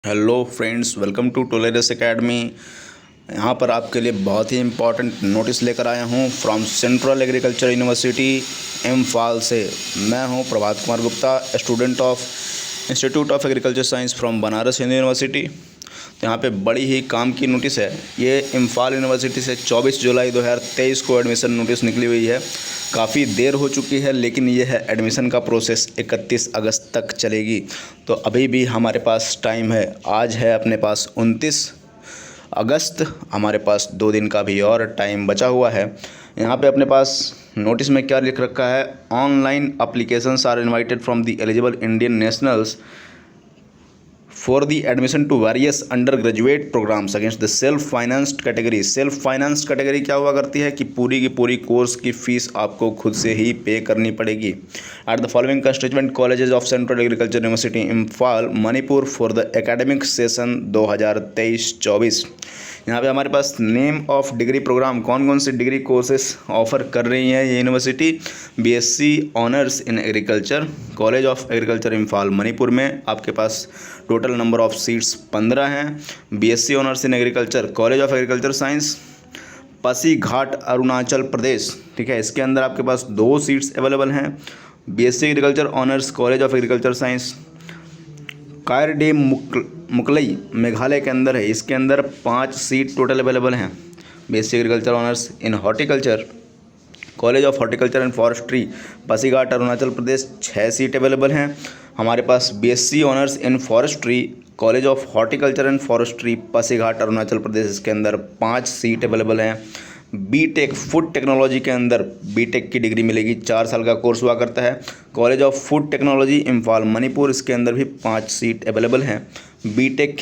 Hello friends, welcome to टोलेरस academy. यहाँ पर आपके लिए बहुत ही इम्पोर्टेंट नोटिस लेकर आया हूँ from central agriculture university Imphal से। मैं हूँ Prabhat Kumar Gupta, student of institute of agriculture science from Banaras Hindu university. तो यहाँ पे बड़ी ही काम की नोटिस है। ये इम्फाल यूनिवर्सिटी से 24 जुलाई 2023 को एडमिशन नोटिस निकली हुई है। काफ़ी देर हो चुकी है, लेकिन ये है एडमिशन का प्रोसेस 31 अगस्त तक चलेगी। तो अभी भी हमारे पास टाइम है। आज है अपने पास 29 अगस्त, हमारे पास 2 दिन का भी और टाइम बचा हुआ है। यहाँ पे अपने पास नोटिस में क्या लिख रखा है, online applications are invited from the eligible Indian nationals for the admission to various undergraduate programmes against the self financed category. Self financed category क्या हुआ करती है कि पूरी की पूरी कोर्स की फ़ीस आपको खुद से ही पे करनी पड़ेगी। At the following constituent colleges of central agriculture university Imphal Manipur for the academic session 2023-24। यहाँ पे हमारे पास नेम ऑफ डिग्री प्रोग्राम, कौन कौन सी डिग्री कोर्सेस ऑफर कर रही है ये university. BSc honours in agriculture, college of agriculture Imphal Manipur में आपके पास टोटल नंबर ऑफ सीट्स 15 हैं। BSc honours in agriculture, college of agriculture science Pasighat Arunachal Pradesh, ठीक है, इसके अंदर आपके पास 2 सीट्स अवेलेबल हैं। BSc agriculture honours, college of agriculture science Kyrdemkulai Meghalaya के अंदर है, इसके अंदर 5 सीट टोटल अवेलेबल हैं। BSc agriculture honours in horticulture, college of horticulture and forestry Pasighat Arunachal Pradesh 6 seat available हैं। हमारे पास BSc honours in forestry, college of horticulture and forestry Pasighat Arunachal Pradesh, इसके अंदर 5 सीट अवेलेबल हैं। बीटेक फूड टेक्नोलॉजी के अंदर बीटेक की डिग्री मिलेगी, 4 साल का कोर्स हुआ करता है। College of food technology Imphal Manipur, इसके अंदर भी 5 सीट अवेलेबल हैं। BTech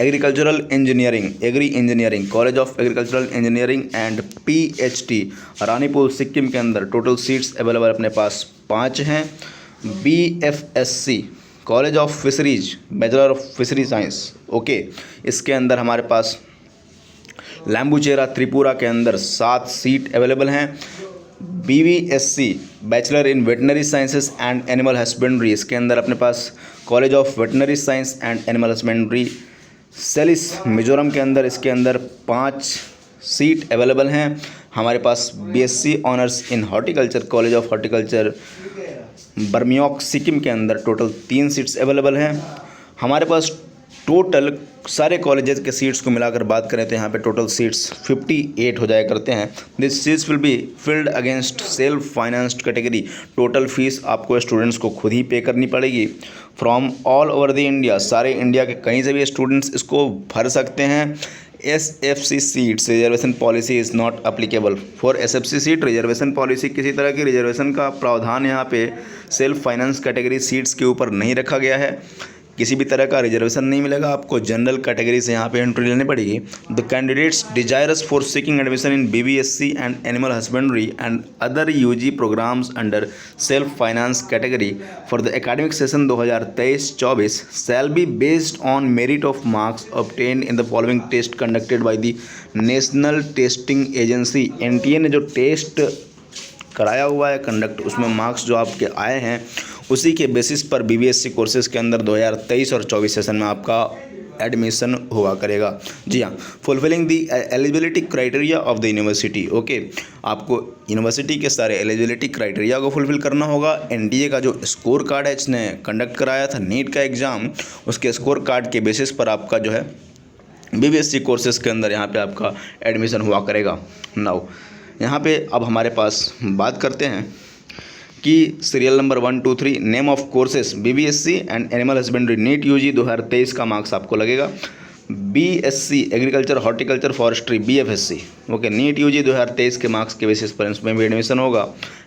agricultural engineering, agri engineering, college of agricultural engineering and PhD Ranipur Sikkim के अंदर टोटल सीट्स अवेलेबल अपने पास 5 हैं। BFSc college of fisheries, bachelor of fishery science, okay, इसके अंदर हमारे पास लैम्बुचेरा त्रिपुरा के अंदर 7 सीट अवेलेबल हैं। BVSc bachelor in veterinary sciences and animal husbandry, इसके अंदर अपने पास college of veterinary science and animal husbandry Selesih Mizoram के अंदर, इसके अंदर 5 सीट अवेलेबल हैं। हमारे पास BSc honours in horticulture, college of horticulture Bermiok Sikkim के अंदर टोटल 3 सीट्स अवेलेबल हैं। हमारे पास टोटल सारे कॉलेजेस के सीट्स को मिलाकर बात करें तो यहाँ पे टोटल सीट्स 58 हो जाया करते हैं। This seats will be filled against self financed category. Total fees आपको स्टूडेंट्स को खुद ही पे करनी पड़ेगी from all over the India. सारे इंडिया के कहीं से भी स्टूडेंट्स इसको भर सकते हैं। SFC seats reservation policy is not applicable for SFC seat. Reservation policy, किसी तरह की रिजर्वेशन का प्रावधान यहाँ पे सेल्फ फाइनेंस कैटेगरी सीट्स के ऊपर नहीं रखा गया है। किसी भी तरह का रिजर्वेशन नहीं मिलेगा आपको, जनरल कैटेगरी से यहाँ पे एंट्री लेनी पड़ेगी। The candidates desirous for seeking admission in BVSC and animal husbandry and other UG programmes under self finance category for the academic session 2023-24 shall be based on merit of marks obtained in the following test conducted by the national testing agency. NTA ने जो test कराया हुआ है conduct, उसमें marks जो आपके आए हैं उसी के बेसिस पर BVSC कोर्सेज के अंदर 2023 और 24 सेशन में आपका एडमिशन हुआ करेगा। जी हाँ, fulfilling the eligibility criteria of the university, okay, आपको यूनिवर्सिटी के सारे एलिजिबिलिटी क्राइटेरिया को फुलफिल करना होगा। NTA का जो स्कोर कार्ड है, इसने कंडक्ट कराया था नीट का एग्ज़ाम, उसके स्कोर कार्ड के बेसिस पर आपका जो है BVSC कोर्सेज के अंदर यहाँ पे आपका एडमिशन हुआ करेगा। नाउ यहाँ पे अब हमारे पास बात करते हैं कि serial number 1, 2, 3 name of courses BVSC and animal husbandry NEET UG 2023 का मार्क्स आपको लगेगा। BSc agriculture horticulture forestry BFSC, okay, NEET UG 2023 के मार्क्स के बेसिस पर इसमें भी एडमिशन होगा।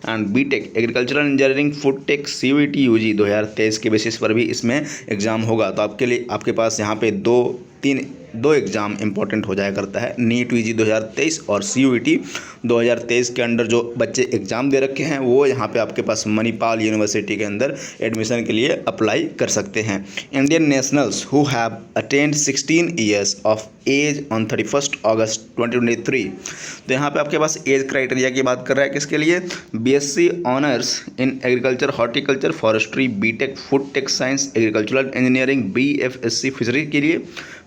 And BTech agricultural engineering food tech CVT UG 2023 के बेसिस पर भी इसमें एग्ज़ाम होगा। तो आपके लिए आपके पास यहाँ पे 2 दो एग्ज़ाम इंपॉर्टेंट हो जाया करता है, नीट यूजी 2023 और CUET 2023 के अंडर जो बच्चे एग्ज़ाम दे रखे हैं वो यहाँ पे आपके पास मणिपाल यूनिवर्सिटी के अंदर एडमिशन के लिए अप्लाई कर सकते हैं। Indian nationals who have attend 16 years of age on 31 August 2023। तो यहाँ पे आपके पास एज क्राइटेरिया की बात कर रहा है किसके लिए, BSc honours in agriculture, horticulture, forestry, BTech food tech science, agricultural engineering, BFSC fishery के लिए,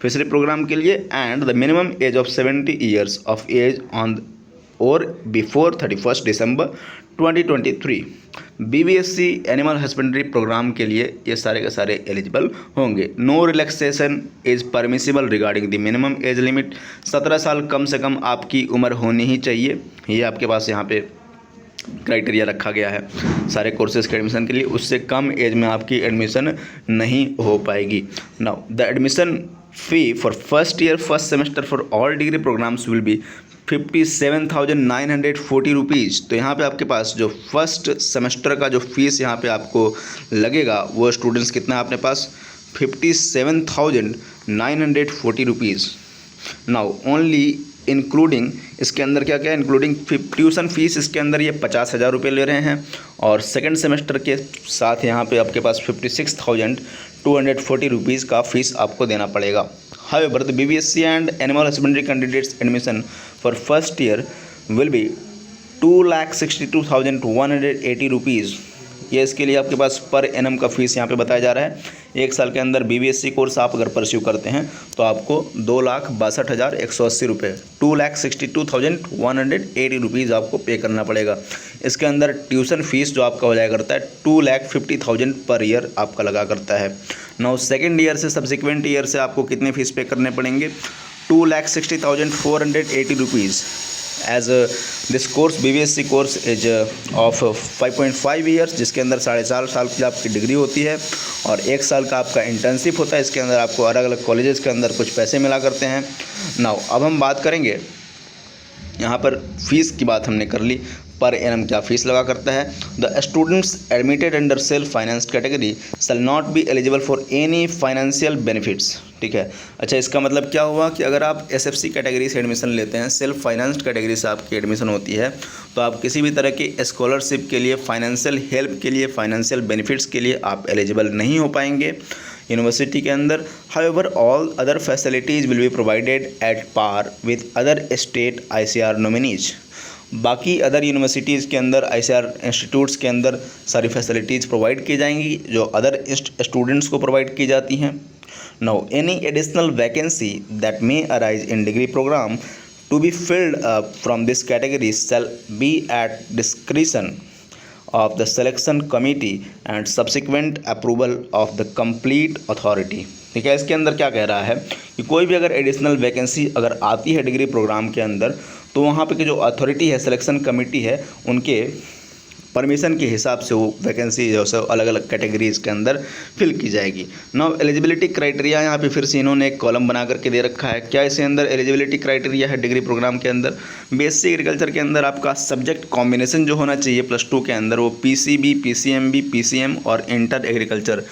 फिशरी प्रोग्राम के लिए, and the minimum age of 70 years of age on और before 31 December 2023। BBSc animal husbandry programme के लिए ये सारे के सारे एलिजिबल होंगे। No relaxation is permissible regarding the minimum age limit. 17 साल कम से कम आपकी उम्र होनी ही चाहिए, ये आपके पास यहाँ पे क्राइटेरिया रखा गया है सारे कोर्सेज़ के एडमिशन के लिए। उससे कम एज में आपकी एडमिशन नहीं हो पाएगी। Now the admission fee for first year first semester for all degree programmes will be 57,940 rupees. तो यहाँ पे आपके पास जो फर्स्ट सेमेस्टर का जो फीस यहाँ पे आपको लगेगा वो स्टूडेंट्स कितना है अपने पास 57,940 रुपीज़। नाउ ओनली इंक्लूडिंग, इसके अंदर क्या क्या है, इंक्लूडिंग ट्यूशन फीस इसके अंदर ये 50,000 रुपये ले रहे हैं, और सेकंड सेमेस्टर के साथ यहाँ पे आपके पास 56,240 रुपीज़ का फीस आपको देना पड़ेगा। However, the BBSc and animal husbandry candidates admission for first year will be 2,62,180 rupees. ये इसके लिए आपके पास पर एनम का फीस यहाँ पे बताया जा रहा है। एक साल के अंदर BBSc कोर्स आप अगर परस्यू करते हैं तो आपको 2,62,180 रुपये 2,62,180 रुपीज़ आपको पे करना पड़ेगा। इसके अंदर ट्यूशन फीस जो आपका हो जाया करता है 2,50,000 पर ईयर आपका लगा करता है। नाउ सेकेंड ईयर से सब्सिक्वेंट ईयर से आपको कितने फीस पे करने पड़ेंगे, 2,60,480 rupees. As this course BBSc course is of 5.5 years, जिसके अंदर 4.5 साल की आपकी डिग्री होती है और 1 साल का आपका इंटर्नशिप होता है। इसके अंदर आपको अलग अलग कॉलेजेस के अंदर कुछ पैसे मिला करते हैं। नाउ अब हम बात करेंगे, यहाँ पर फीस की बात हमने कर ली, पर एनम क्या फीस लगा करता है। The students admitted under self financed category shall not be eligible for any financial benefits. ठीक है, अच्छा इसका मतलब क्या हुआ कि अगर आप SFC कैटेगरी से एडमिशन लेते हैं, सेल्फ फाइनेंस्ड कैटेगरी से आपकी एडमिशन होती है, तो आप किसी भी तरह की स्कॉलरशिप के लिए, फाइनेंशियल हेल्प के लिए, फाइनेंशियल बेनिफिट्स के लिए आप एलिजिबल नहीं हो पाएंगे यूनिवर्सिटी के अंदर। However all other facilities will be provided at par with other state ICR nominees. बाकी अदर यूनिवर्सिटीज़ के अंदर, ICR इंस्टीट्यूट्स के अंदर सारी फैसिलिटीज़ प्रोवाइड की जाएंगी जो अदर स्टूडेंट्स को प्रोवाइड की जाती हैं। Now any additional vacancy that may arise in degree programme to be filled up from this category shall be at discretion of the selection committee and subsequent approval of the complete authority। ठीक है, इसके अंदर क्या कह रहा है कि कोई भी अगर एडिशनल वैकेंसी अगर आती है डिग्री प्रोग्राम के अंदर, तो वहाँ पे की जो अथॉरिटी है, सिलेक्शन कमेटी है, उनके परमिशन के हिसाब से वो वैकेंसी जो है अलग अलग कैटेगरीज़ के अंदर फिल की जाएगी। नाउ एलिजिबिलिटी क्राइटेरिया यहाँ पे फिर से इन्होंने एक कॉलम बना करके दे रखा है। क्या इसके अंदर एलिजिबिलिटी क्राइटेरिया है डिग्री प्रोग्राम के अंदर, BSc एग्रीकल्चर के अंदर आपका सब्जेक्ट कॉम्बिनेशन जो होना चाहिए +2 के अंदर वो PCB, PCMB, PCM और inter agriculture,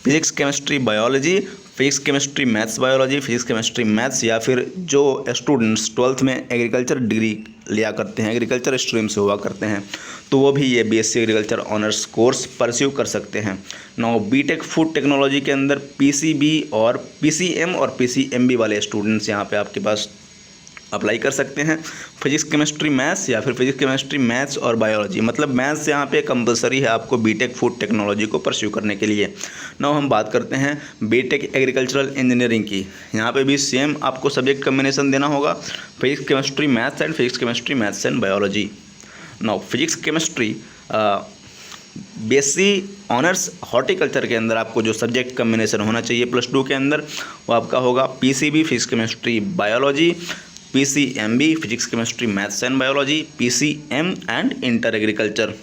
physics chemistry biology, physics chemistry maths biology, physics chemistry maths, या फिर जो स्टूडेंट्स 12th में एग्रीकल्चर डिग्री लिया करते हैं, एग्रीकल्चर स्ट्रीम से हुआ करते हैं, तो वो भी ये BSc agriculture honours course pursue कर सकते हैं। नाउ BTech फूड टेक्नोलॉजी के अंदर PCB और PCM और PCMB वाले स्टूडेंट्स यहाँ पे आपके पास अप्लाई कर सकते हैं। फिजिक्स केमिस्ट्री मैथ्स या फिर फिजिक्स केमिस्ट्री मैथ्स और बायोलॉजी, मतलब मैथ्स यहाँ पे कंपलसरी है आपको BTech फूड टेक्नोलॉजी को परस्यू करने के लिए। नाउ हम बात करते हैं BTech एग्रीकल्चरल इंजीनियरिंग की। यहाँ पे भी सेम आपको सब्जेक्ट कम्बिनेशन देना होगा, physics chemistry maths and physics chemistry maths and biology. Now physics chemistry BSc honours horticulture के अंदर आपको जो सब्जेक्ट कम्बिनेशन होना चाहिए +2 के अंदर, वो आपका होगा PCB physics chemistry biology, PCMB physics chemistry maths and biology, PCM and inter agriculture.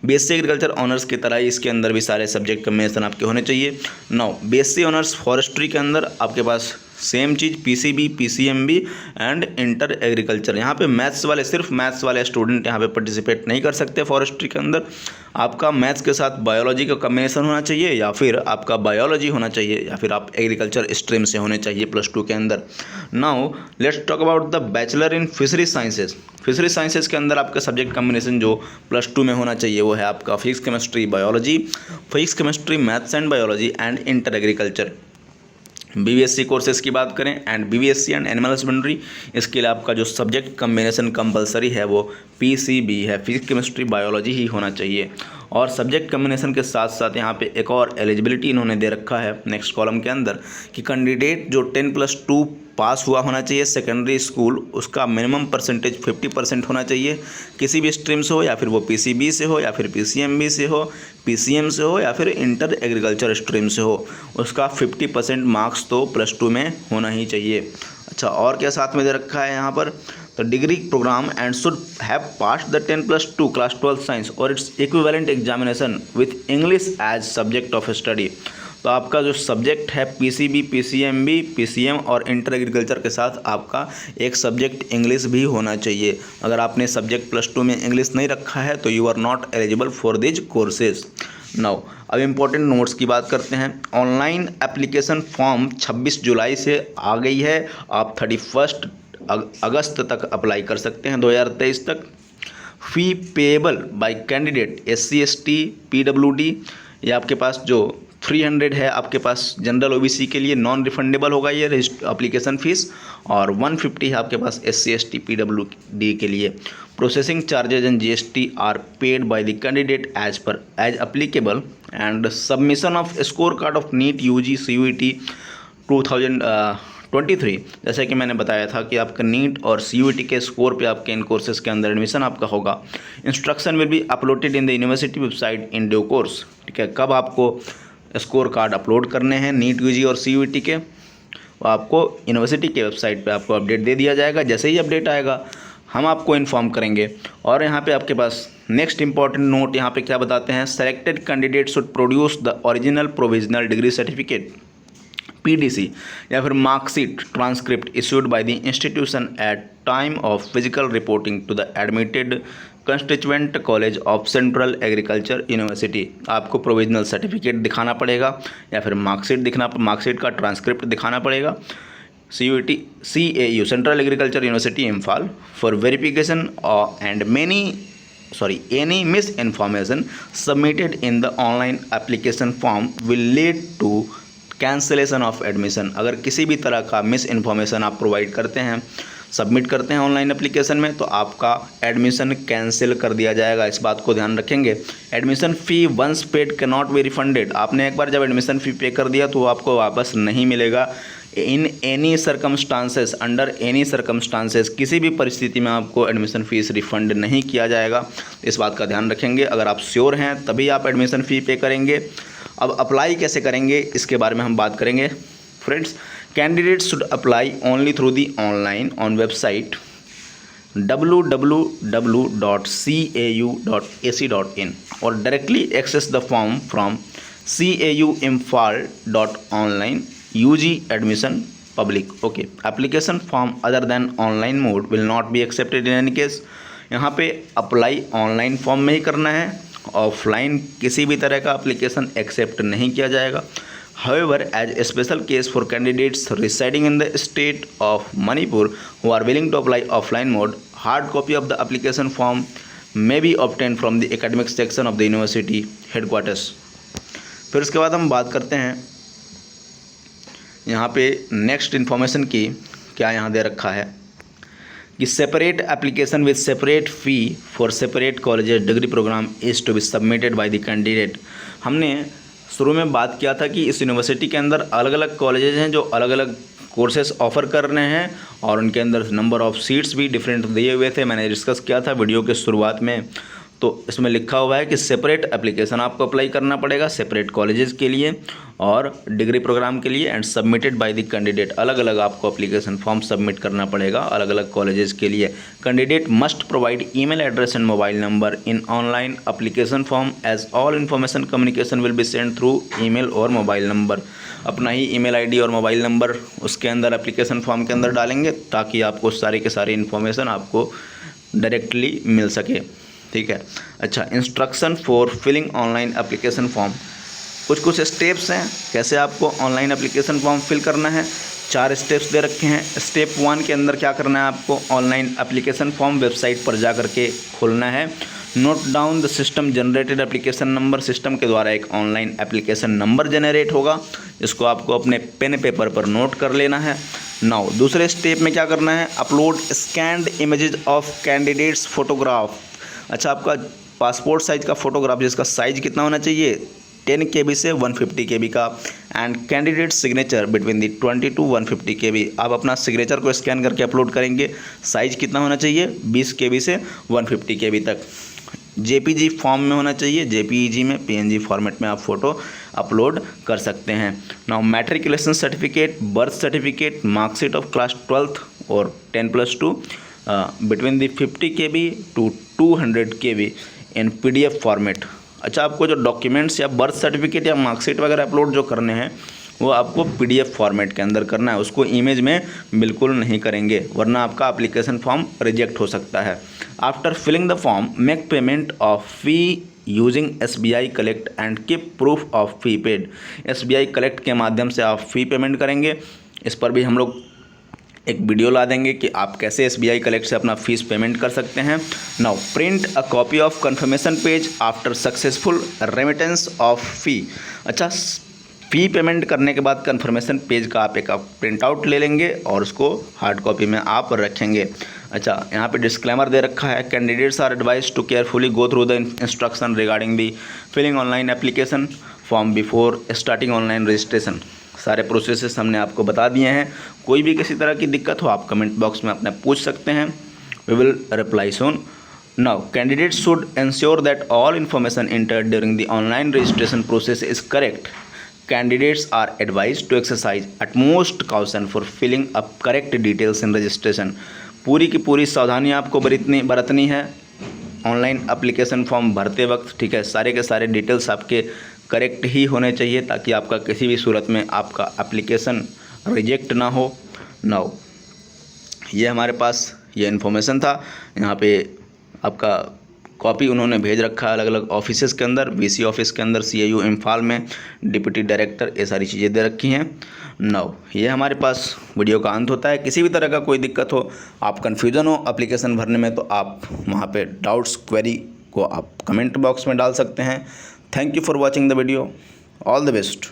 BSc agriculture honours की तरह इसके अंदर भी सारे सब्जेक्ट कम्बिनेशन आपके होने चाहिए। नाउ BSc ऑनर्स फॉरेस्ट्री के अंदर आपके पास सेम चीज़ PCB, PCMB and inter agriculture. यहाँ पे मैथ्स वाले, सिर्फ मैथ्स वाले स्टूडेंट यहाँ पे पार्टिसिपेट नहीं कर सकते फॉरेस्ट्री के अंदर। आपका मैथ्स के साथ बायोलॉजी का कॉम्बिनेशन होना चाहिए, या फिर आपका बायोलॉजी होना चाहिए, या फिर आप एग्रीकल्चर स्ट्रीम से होने चाहिए +2 के अंदर। Now let's talk about the bachelor in fishery sciences. Fishery sciences के अंदर आपका सब्जेक्ट कॉम्बिनेशन जो +2 में होना चाहिए वो है आपका physics, chemistry, biology, physics, chemistry, maths and biology and inter agriculture. BVSc courses की बात करें and BVSc and animal husbandry, इसके लिए आपका जो सब्जेक्ट कॉम्बिनेशन कंपलसरी है वो पीसीबी है, फिजिक्स, केमिस्ट्री, बायोलॉजी ही होना चाहिए। और सब्जेक्ट कॉम्बिनेशन के साथ साथ यहाँ पे एक और एलिजिबिलिटी इन्होंने दे रखा है नेक्स्ट कॉलम के अंदर कि कैंडिडेट जो 10+2 पास हुआ होना चाहिए सेकेंडरी स्कूल, उसका मिनिमम परसेंटेज 50% होना चाहिए, किसी भी स्ट्रीम से हो, या फिर वो पीसीबी से हो, या फिर पीसीएमबी से हो, पीसीएम से हो, या फिर इंटर एग्रीकल्चर स्ट्रीम से हो, उसका 50% मार्क्स तो +2 में होना ही चाहिए। अच्छा, और क्या साथ में दे रखा है यहाँ पर, तो degree programme and should have passed the 10+2 class 12 science और its equivalent examination with English as subject of study. तो आपका जो सब्जेक्ट है पीसीबी, पीसीएमबी, पीसीएम और इंटर एग्रीकल्चर के साथ आपका एक सब्जेक्ट इंग्लिश भी होना चाहिए। अगर आपने सब्जेक्ट +2 में इंग्लिश नहीं रखा है तो you are not eligible for these courses. Now अब इम्पोर्टेंट नोट्स की बात करते हैं। ऑनलाइन एप्लीकेशन फॉर्म 26 जुलाई से आ गई है, आप 31 अगस्त तक अप्लाई कर सकते हैं 2023 तक। Fee payable by candidate SC ST PWD, ये आपके पास जो 300 है आपके पास जनरल OBC के लिए नॉन रिफंडेबल होगा ये एप्लीकेशन फ़ीस, और 150 है आपके पास SC ST PWD के लिए। Processing charges and GST are paid by the candidate as applicable and submission of score card of NEET UG CUET 2023। जैसे कि मैंने बताया था कि आपका नीट और CUET के स्कोर पे आपके इन कोर्सेज़ के अंदर एडमिशन आपका होगा। Instruction will be uploaded in the university website in due course. ठीक है, कब आपको स्कोर कार्ड अपलोड करने हैं नीट UG और CUET के, वो आपको यूनिवर्सिटी के वेबसाइट पे आपको अपडेट दे दिया जाएगा। जैसे ही अपडेट आएगा हम आपको इन्फॉर्म करेंगे। और यहाँ पे आपके पास नेक्स्ट इंपॉर्टेंट नोट यहाँ पे क्या बताते हैं, selected candidate should produce the original provisional degree certificate PDC या फिर marksheet transcript issued by the institution at time of physical reporting to the admitted constituent college of central agriculture university. आपको provisional certificate दिखाना पड़ेगा या फिर marksheet का transcript दिखाना पड़ेगा CAU central agriculture university Imphal for verification and any misinformation submitted in the online application form will lead to cancellation of admission। अगर किसी भी तरह का मिस इन्फॉर्मेशन आप प्रोवाइड करते हैं, सबमिट करते हैं ऑनलाइन एप्लीकेशन में, तो आपका एडमिशन कैंसिल कर दिया जाएगा। इस बात को ध्यान रखेंगे। Admission fee once paid can not be refunded. आपने एक बार जब एडमिशन फ़ी पे कर दिया तो आपको वापस नहीं मिलेगा। In any circumstances, under any circumstances, किसी भी परिस्थिति में आपको एडमिशन फ़ीस रिफ़ंड नहीं किया जाएगा। इस बात का ध्यान रखेंगे। अगर आप श्योर हैं तभी आप एडमिशन फ़ी पे करेंगे। अब अप्लाई कैसे करेंगे इसके बारे में हम बात करेंगे। Friends, candidates should apply only through the online on website www.cau.ac.in और directly access the form from cauimphal.online UG admission public। Okay, application form other than online mode will not be accepted in any case. यहाँ पे apply online form में ही करना है, offline किसी भी तरह का एप्लीकेशन एक्सेप्ट नहीं किया जाएगा। However, as a special case for candidates residing in the state of Manipur who are willing to apply offline mode, hard copy of the application form may be obtained from the academic section of the university headquarters। फिर उसके बाद हम बात करते हैं यहाँ पे next information की। क्या यहाँ दे रखा है कि separate application with separate fee for separate colleges degree programme is to be submitted by the candidate. हमने शुरू में बात किया था कि इस यूनिवर्सिटी के अंदर अलग अलग कॉलेजेस हैं जो अलग अलग कोर्सेज ऑफ़र कर रहे हैं और उनके अंदर नंबर ऑफ़ सीट्स भी डिफरेंट दिए हुए थे। मैंने डिस्कस किया था वीडियो के शुरुआत में। तो इसमें लिखा हुआ है कि सेपरेट एप्लीकेशन आपको अप्लाई करना पड़ेगा सेपरेट कॉलेजेस के लिए और डिग्री प्रोग्राम के लिए, and submitted by the candidate. अलग अलग आपको एप्लीकेशन फॉर्म सबमिट करना पड़ेगा अलग अलग कॉलेजेस के लिए। Candidate must provide email address and mobile number in online application form as all information communication will be send through email और मोबाइल नंबर। अपना ही ईमेल आईडी और मोबाइल नंबर उसके अंदर एप्लीकेशन फॉर्म के अंदर डालेंगे ताकि आपको सारी के सारी इन्फॉर्मेशन आपको डायरेक्टली मिल सके। ठीक है। अच्छा, instruction for filling online application form. कुछ स्टेप्स हैं कैसे आपको ऑनलाइन एप्लीकेशन फॉर्म फिल करना है। 4 स्टेप्स दे रखे हैं। स्टेप 1 के अंदर क्या करना है आपको, ऑनलाइन एप्लीकेशन फॉर्म वेबसाइट पर जा करके खोलना है। Note down the system generated application number. System के द्वारा एक ऑनलाइन एप्लीकेशन नंबर जनरेट होगा, इसको आपको अपने पेन पेपर पर नोट कर लेना है। नाउ दूसरे स्टेप में क्या करना है, upload scanned images of candidates photograph. अच्छा, आपका पासपोर्ट साइज का फोटोग्राफ जिसका साइज कितना होना चाहिए, 10 KB से 150 KB का, and candidate signature between the 20 to 150 KB। आप अपना सिग्नेचर को स्कैन करके अपलोड करेंगे। साइज कितना होना चाहिए, 20 KB से 150 KB तक। JPG फॉर्म में होना चाहिए, JPEG में, PNG फॉर्मेट में आप फ़ोटो अपलोड कर सकते हैं। Now matriculation certificate, birth certificate, marksheet of class 12th और 10+2 between the 50 KB to 200 KB in PDF format. अच्छा, आपको जो डॉक्यूमेंट्स या बर्थ सर्टिफिकेट या मार्कशीट वगैरह अपलोड जो करने हैं वो आपको PDF फॉर्मेट के अंदर करना है, उसको इमेज में बिल्कुल नहीं करेंगे वरना आपका एप्लीकेशन फॉर्म रिजेक्ट हो सकता है। After filling the form make payment of fee using SBI collect and keep proof of fee paid. SBI collect के माध्यम से आप फ़ी पेमेंट करेंगे। इस पर भी हम लोग एक वीडियो ला देंगे कि आप कैसे SBI कलेक्ट से अपना फीस पेमेंट कर सकते हैं। Now print a copy of confirmation page after successful remittance of fee. अच्छा, फ़ी पेमेंट करने के बाद कन्फर्मेशन पेज का आप एक प्रिंट आउट ले लेंगे और उसको हार्ड कॉपी में आप रखेंगे। अच्छा, यहाँ पे डिस्क्लेमर दे रखा है, candidates are advise to carefully go through the instruction regarding the filling online application form before starting online registration. सारे प्रोसेसेस हमने आपको बता दिए हैं। कोई भी किसी तरह की दिक्कत हो आप कमेंट बॉक्स में अपने पूछ सकते हैं, we will reply soon. Now candidates should ensure that all information entered during the online registration process is correct. Candidates are advised to exercise utmost caution for filling up correct details in registration। पूरी की पूरी सावधानी आपको बरतनी है online application form भरते वक्त। ठीक है, सारे के सारे डिटेल्स आपके करेक्ट ही होने चाहिए ताकि आपका किसी भी सूरत में आपका एप्लीकेशन रिजेक्ट ना हो। नाउ ये हमारे पास ये इन्फॉर्मेशन था। यहाँ पे आपका कॉपी उन्होंने भेज रखा है अलग अलग ऑफिसेस के अंदर, VC ऑफिस के अंदर, CIU इम्फाल में, डिप्टी डायरेक्टर, ये सारी चीज़ें दे रखी हैं। नाउ ये हमारे पास वीडियो का अंत होता है। किसी भी तरह का कोई दिक्कत हो, आप कन्फ्यूज़न हो एप्लीकेशन भरने में, तो आप वहाँ पे डाउट्स क्वेरी को आप कमेंट बॉक्स में डाल सकते हैं। Thank you for watching the video. All the best.